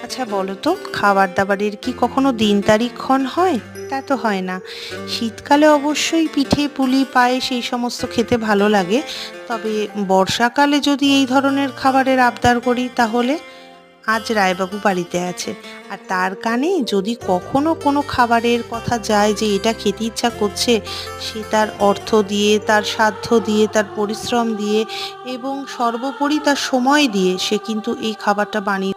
আচ্ছা বলো তো, খাবার দাবারের কি কখনো দিন তারিখক্ষণ হয়? তা তো হয় না। শীতকালে অবশ্যই পিঠে পুলি পায়েস এই সমস্ত খেতে ভালো লাগে। তবে বর্ষাকালে যদি এই ধরনের খাবারের আবদার করি তাহলে আজ রায়বাবু বাড়িতে আছে, আর তার কানে যদি কখনো কোনো খাবারের কথা যায় যে এটা খেতে ইচ্ছা করছে, সে তার অর্থ দিয়ে, তার সাধ্য দিয়ে, তার পরিশ্রম দিয়ে এবং সর্বোপরি তার সময় দিয়ে সে কিন্তু এই খাবারটা বানিয়ে